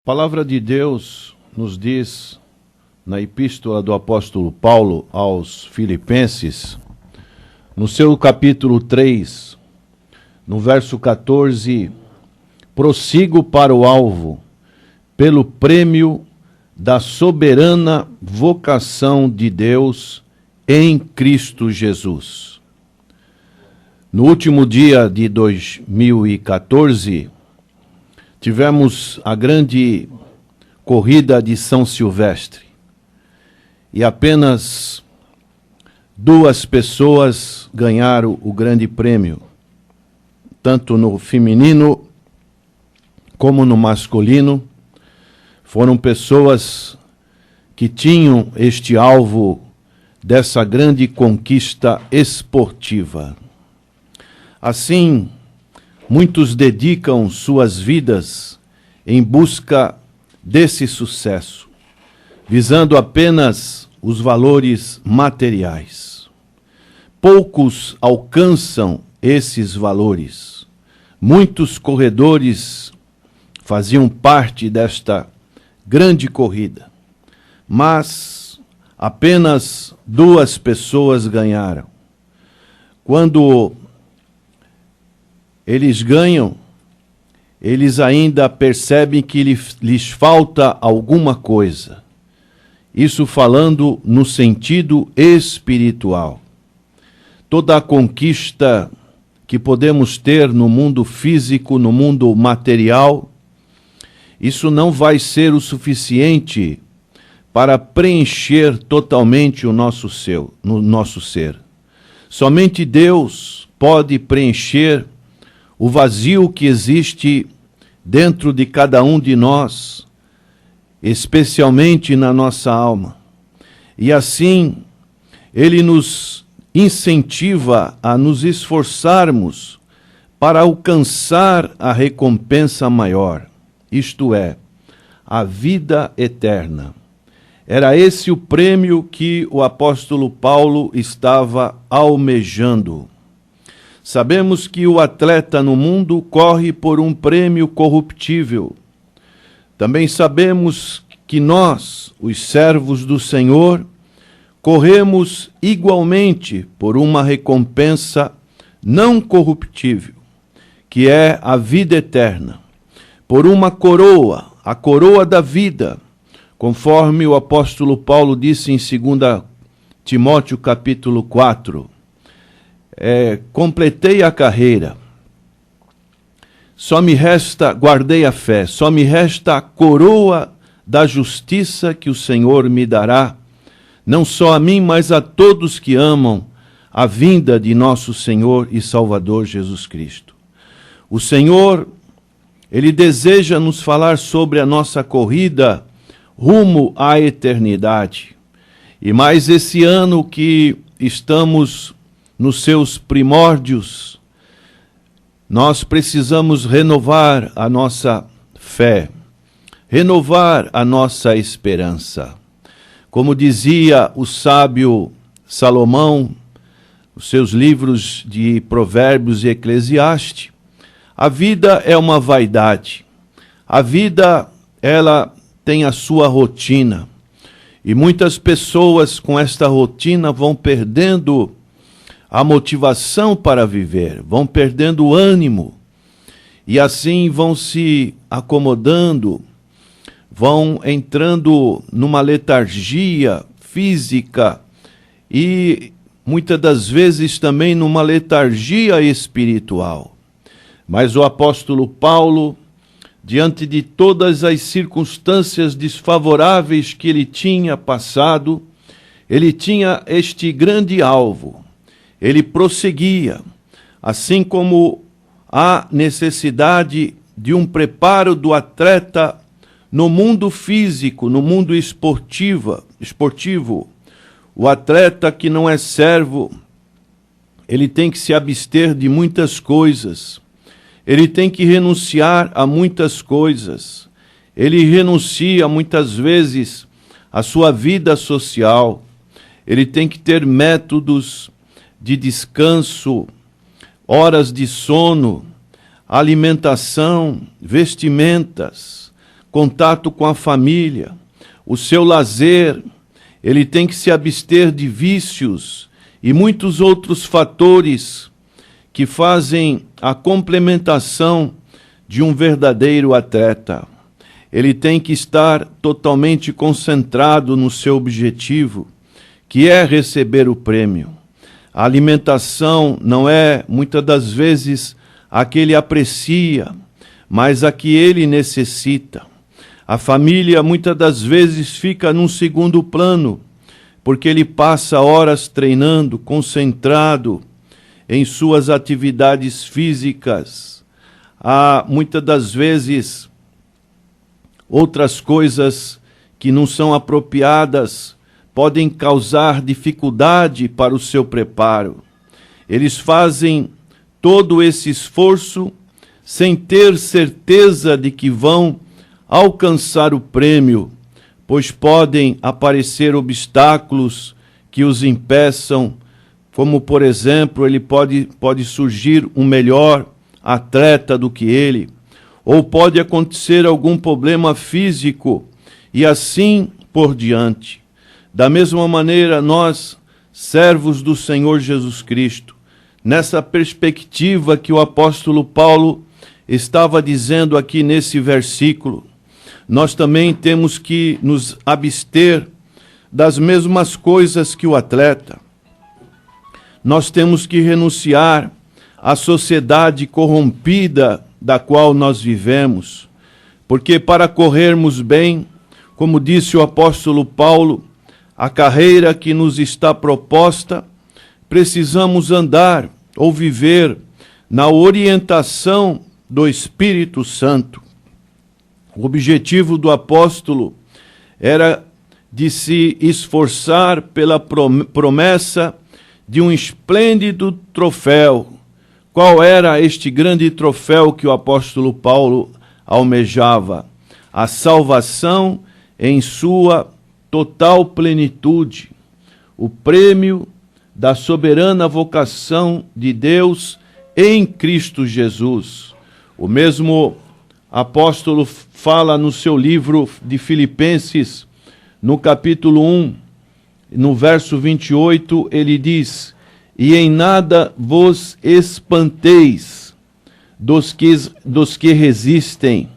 A palavra de Deus nos diz, na epístola do apóstolo Paulo aos Filipenses, no seu capítulo 3, no verso 14, prossigo para o alvo, pelo prêmio da soberana vocação de Deus em Cristo Jesus. No último dia de 2014, tivemos a grande corrida de São Silvestre e apenas 2 pessoas ganharam o grande prêmio, tanto no feminino como no masculino. Foram pessoas que tinham este alvo dessa grande conquista esportiva. Assim, muitos dedicam suas vidas em busca desse sucesso, visando apenas os valores materiais. Poucos alcançam esses valores. Muitos corredores faziam parte desta grande corrida, mas apenas 2 pessoas ganharam. Quando eles ganham, eles ainda percebem que lhes falta alguma coisa. Isso falando no sentido espiritual. Toda a conquista que podemos ter no mundo físico, no mundo material, isso não vai ser o suficiente para preencher totalmente o nosso ser. Somente Deus pode preencher o vazio que existe dentro de cada um de nós, especialmente na nossa alma. E assim, Ele nos incentiva a nos esforçarmos para alcançar a recompensa maior, isto é, a vida eterna. Era esse o prêmio que o apóstolo Paulo estava almejando. Sabemos que o atleta no mundo corre por um prêmio corruptível. Também sabemos que nós, os servos do Senhor, corremos igualmente por uma recompensa não corruptível, que é a vida eterna, por uma coroa, a coroa da vida, conforme o apóstolo Paulo disse em 2 Timóteo capítulo 4, completei a carreira, guardei a fé, só me resta a coroa da justiça que o Senhor me dará, não só a mim, mas a todos que amam a vinda de nosso Senhor e Salvador Jesus Cristo. O Senhor, Ele deseja nos falar sobre a nossa corrida rumo à eternidade. E mais esse ano que estamos nos seus primórdios, nós precisamos renovar a nossa fé, renovar a nossa esperança. Como dizia o sábio Salomão, os seus livros de Provérbios e Eclesiastes, a vida é uma vaidade. A vida, ela tem a sua rotina. E muitas pessoas com esta rotina vão perdendo a motivação para viver, vão perdendo o ânimo, e assim vão se acomodando, vão entrando numa letargia física e muitas das vezes também numa letargia espiritual. Mas o apóstolo Paulo, diante de todas as circunstâncias desfavoráveis que ele tinha passado, ele tinha este grande alvo. Ele prosseguia, assim como há necessidade de um preparo do atleta no mundo físico, no mundo esportivo. O atleta que não é servo, ele tem que se abster de muitas coisas. Ele tem que renunciar a muitas coisas. Ele renuncia muitas vezes à sua vida social. Ele tem que ter métodos de descanso, horas de sono, alimentação, vestimentas, contato com a família, o seu lazer, ele tem que se abster de vícios e muitos outros fatores que fazem a complementação de um verdadeiro atleta. Ele tem que estar totalmente concentrado no seu objetivo, que é receber o prêmio. A alimentação não é, muitas das vezes, a que ele aprecia, mas a que ele necessita. A família, muitas das vezes, fica num segundo plano, porque ele passa horas treinando, concentrado em suas atividades físicas. Há, muitas das vezes, outras coisas que não são apropriadas, podem causar dificuldade para o seu preparo. Eles fazem todo esse esforço sem ter certeza de que vão alcançar o prêmio, pois podem aparecer obstáculos que os impeçam, como, por exemplo, pode surgir um melhor atleta do que ele, ou pode acontecer algum problema físico, e assim por diante. Da mesma maneira, nós, servos do Senhor Jesus Cristo, nessa perspectiva que o apóstolo Paulo estava dizendo aqui nesse versículo, nós também temos que nos abster das mesmas coisas que o atleta. Nós temos que renunciar à sociedade corrompida da qual nós vivemos, porque para corrermos bem, como disse o apóstolo Paulo, a carreira que nos está proposta, precisamos andar ou viver na orientação do Espírito Santo. O objetivo do apóstolo era de se esforçar pela promessa de um esplêndido troféu. Qual era este grande troféu que o apóstolo Paulo almejava? A salvação em sua total plenitude, o prêmio da soberana vocação de Deus em Cristo Jesus. O mesmo apóstolo fala no seu livro de Filipenses, no capítulo 1, no verso 28, ele diz: e em nada vos espanteis dos que resistem,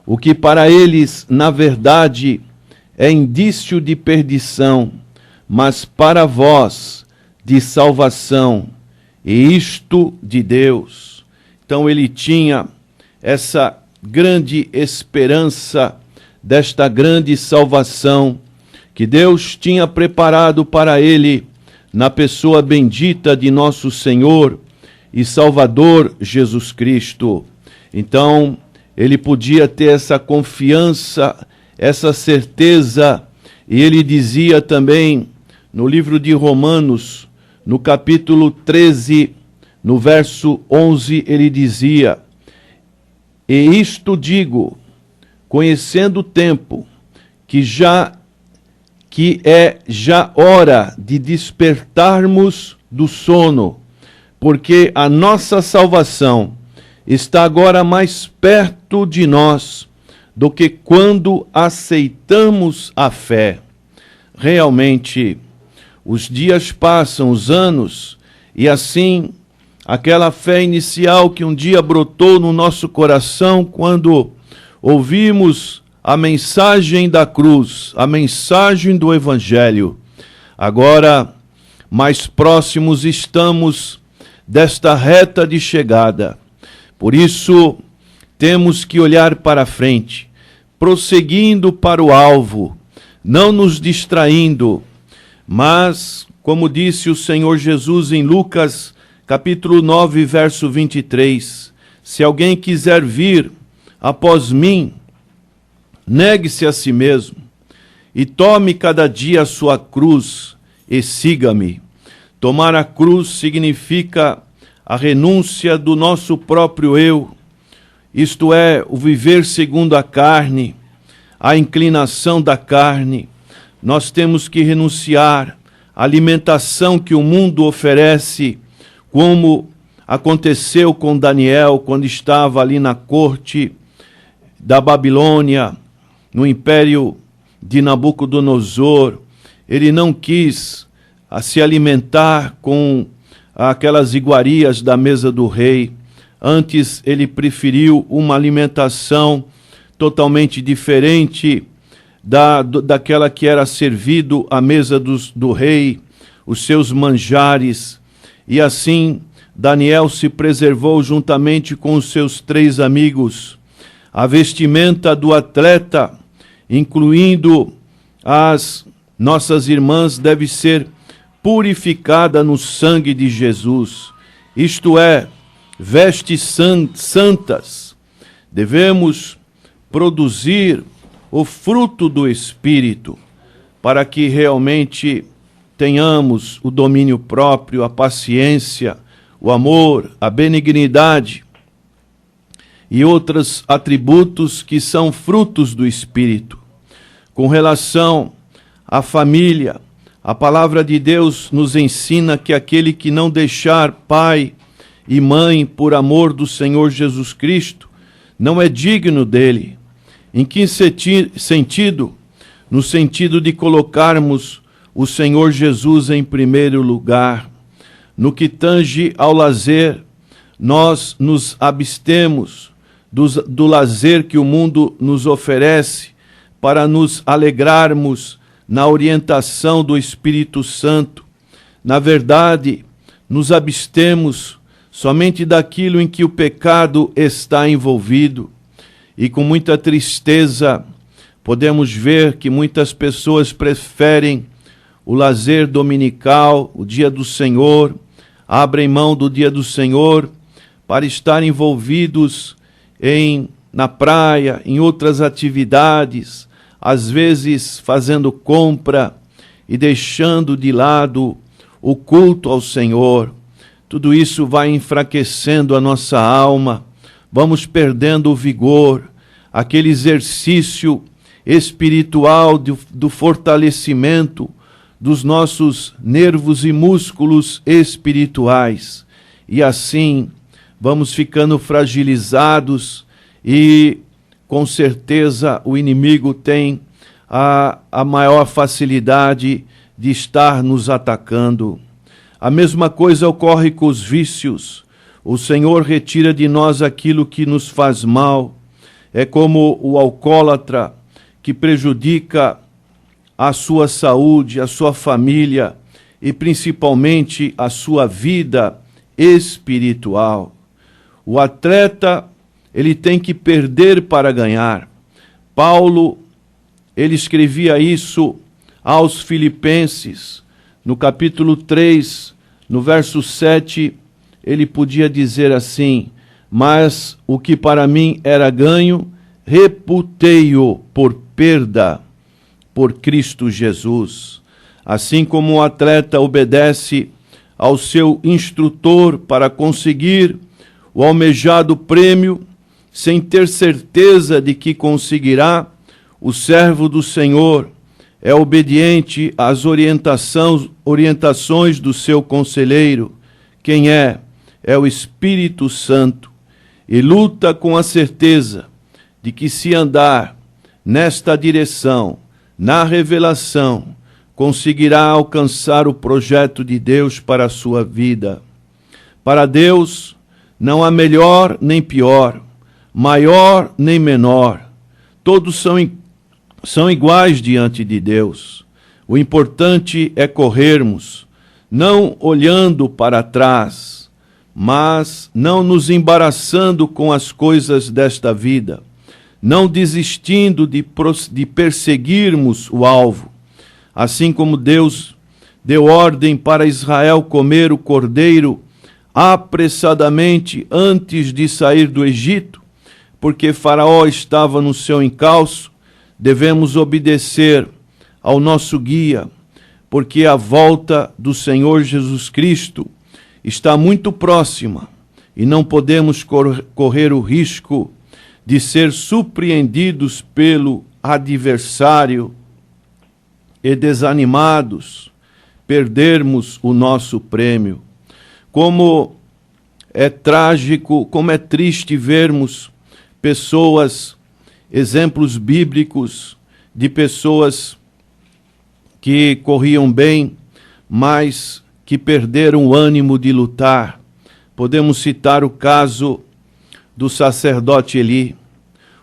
o que para eles, na verdade, é indício de perdição, mas para vós de salvação, e isto de Deus. Então ele tinha essa grande esperança desta grande salvação que Deus tinha preparado para ele na pessoa bendita de nosso Senhor e Salvador Jesus Cristo. Então ele podia ter essa confiança, essa certeza, e ele dizia também no livro de Romanos, no capítulo 13, no verso 11, ele dizia: e isto digo, conhecendo o tempo, que é já hora de despertarmos do sono, porque a nossa salvação está agora mais perto de nós do que quando aceitamos a fé. Realmente, os dias passam, os anos, e assim, aquela fé inicial que um dia brotou no nosso coração quando ouvimos a mensagem da cruz, a mensagem do Evangelho. Agora, mais próximos estamos desta reta de chegada. Por isso, temos que olhar para frente, prosseguindo para o alvo, não nos distraindo, mas, como disse o Senhor Jesus em Lucas, capítulo 9, verso 23, se alguém quiser vir após mim, negue-se a si mesmo e tome cada dia a sua cruz e siga-me. Tomar a cruz significa a renúncia do nosso próprio eu, isto é, o viver segundo a carne, a inclinação da carne. Nós temos que renunciar à alimentação que o mundo oferece, como aconteceu com Daniel quando estava ali na corte da Babilônia, no império de Nabucodonosor, ele não quis se alimentar com aquelas iguarias da mesa do rei. Antes, ele preferiu uma alimentação totalmente diferente daquela que era servido à mesa do rei, os seus manjares. E assim, Daniel se preservou juntamente com os seus 3 amigos. A vestimenta do atleta, incluindo as nossas irmãs, deve ser purificada no sangue de Jesus. Isto é, vestes santas. Devemos produzir o fruto do Espírito para que realmente tenhamos o domínio próprio, a paciência, o amor, a benignidade e outros atributos que são frutos do Espírito. Com relação à família, a palavra de Deus nos ensina que aquele que não deixar pai e mãe por amor do Senhor Jesus Cristo não é digno dele. Em que sentido? No sentido de colocarmos o Senhor Jesus em primeiro lugar. No que tange ao lazer, nós nos abstemos do lazer que o mundo nos oferece para nos alegrarmos na orientação do Espírito Santo. Na verdade, nos abstemos somente daquilo em que o pecado está envolvido. E com muita tristeza, podemos ver que muitas pessoas preferem o lazer dominical, o dia do Senhor, abrem mão do dia do Senhor para estar envolvidos na praia, em outras atividades, às vezes fazendo compra e deixando de lado o culto ao Senhor. Tudo isso vai enfraquecendo a nossa alma, vamos perdendo o vigor, aquele exercício espiritual do fortalecimento dos nossos nervos e músculos espirituais. E assim vamos ficando fragilizados e com certeza o inimigo tem a maior facilidade de estar nos atacando. A mesma coisa ocorre com os vícios. O Senhor retira de nós aquilo que nos faz mal. É como o alcoólatra que prejudica a sua saúde, a sua família e principalmente a sua vida espiritual. O atleta, ele tem que perder para ganhar. Paulo, ele escrevia isso aos Filipenses, no capítulo 3, no verso 7, ele podia dizer assim: mas o que para mim era ganho, reputei-o por perda por Cristo Jesus. Assim como o atleta obedece ao seu instrutor para conseguir o almejado prêmio, sem ter certeza de que conseguirá, o servo do Senhor é obediente às orientações do seu conselheiro. Quem é? É o Espírito Santo. E luta com a certeza de que, se andar nesta direção, na revelação, conseguirá alcançar o projeto de Deus para a sua vida. Para Deus não há melhor nem pior, maior nem menor. Todos são iguais diante de Deus. O importante é corrermos, não olhando para trás, mas não nos embaraçando com as coisas desta vida, não desistindo de perseguirmos o alvo. Assim como Deus deu ordem para Israel comer o cordeiro apressadamente antes de sair do Egito, porque Faraó estava no seu encalço, devemos obedecer ao nosso guia, porque a volta do Senhor Jesus Cristo está muito próxima e não podemos correr o risco de ser surpreendidos pelo adversário e desanimados, perdermos o nosso prêmio. Como é trágico, como é triste vermos pessoas exemplos bíblicos de pessoas que corriam bem, mas que perderam o ânimo de lutar. Podemos citar o caso do sacerdote Eli,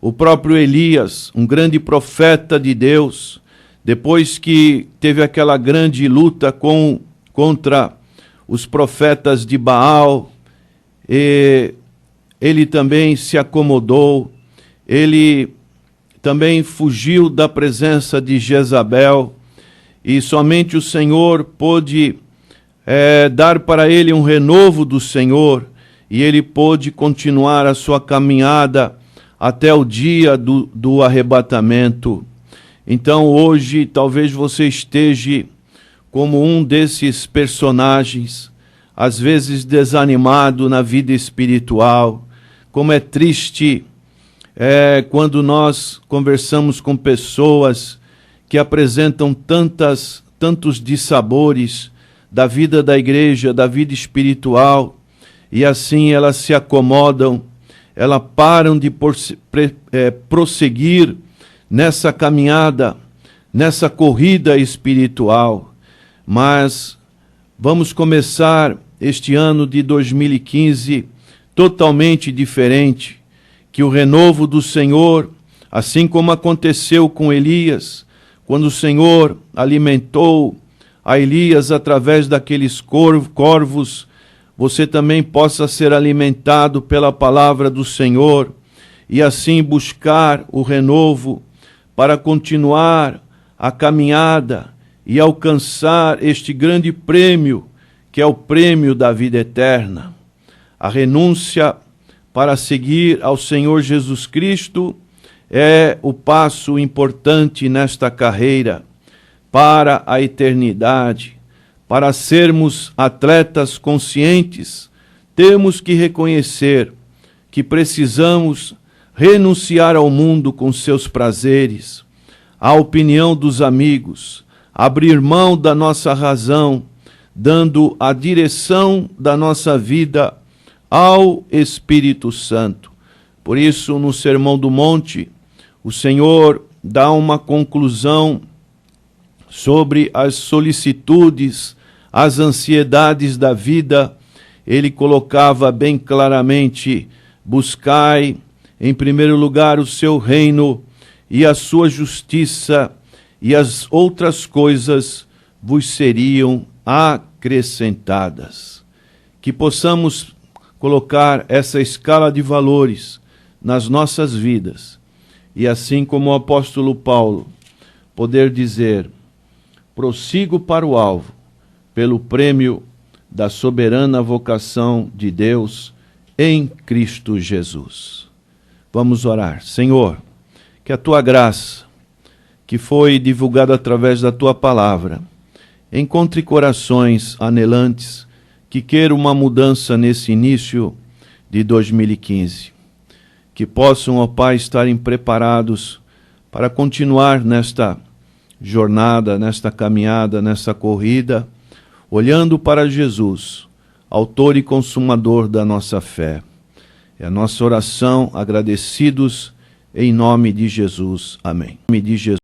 o próprio Elias, um grande profeta de Deus, depois que teve aquela grande luta contra os profetas de Baal, ele também se acomodou, ele também fugiu da presença de Jezabel, e somente o Senhor pôde dar para ele um renovo do Senhor, e ele pôde continuar a sua caminhada até o dia do arrebatamento. Então hoje talvez você esteja como um desses personagens, às vezes desanimado na vida espiritual. Como é triste quando nós conversamos com pessoas que apresentam tantos dissabores da vida da igreja, da vida espiritual, e assim elas se acomodam, elas param de prosseguir nessa caminhada, nessa corrida espiritual. Mas vamos começar este ano de 2015 totalmente diferente, que o renovo do Senhor, assim como aconteceu com Elias, quando o Senhor alimentou a Elias através daqueles corvos, você também possa ser alimentado pela palavra do Senhor e assim buscar o renovo para continuar a caminhada e alcançar este grande prêmio, que é o prêmio da vida eterna. A renúncia para seguir ao Senhor Jesus Cristo é o passo importante nesta carreira para a eternidade. Para sermos atletas conscientes, temos que reconhecer que precisamos renunciar ao mundo com seus prazeres, à opinião dos amigos, abrir mão da nossa razão, dando a direção da nossa vida ao Espírito Santo. Por isso, no Sermão do Monte, o Senhor dá uma conclusão sobre as solicitudes, as ansiedades da vida. Ele colocava bem claramente: buscai em primeiro lugar o seu reino e a sua justiça, e as outras coisas vos seriam acrescentadas. Que possamos colocar essa escala de valores nas nossas vidas, e assim como o apóstolo Paulo, poder dizer: prossigo para o alvo, pelo prêmio da soberana vocação de Deus em Cristo Jesus. Vamos orar. Senhor, que a tua graça, que foi divulgada através da tua palavra, encontre corações anelantes que queiram uma mudança nesse início de 2015. Que possam, ó Pai, estarem preparados para continuar nesta jornada, nesta caminhada, nesta corrida, olhando para Jesus, autor e consumador da nossa fé. É a nossa oração, agradecidos em nome de Jesus. Amém. Em nome de Jesus.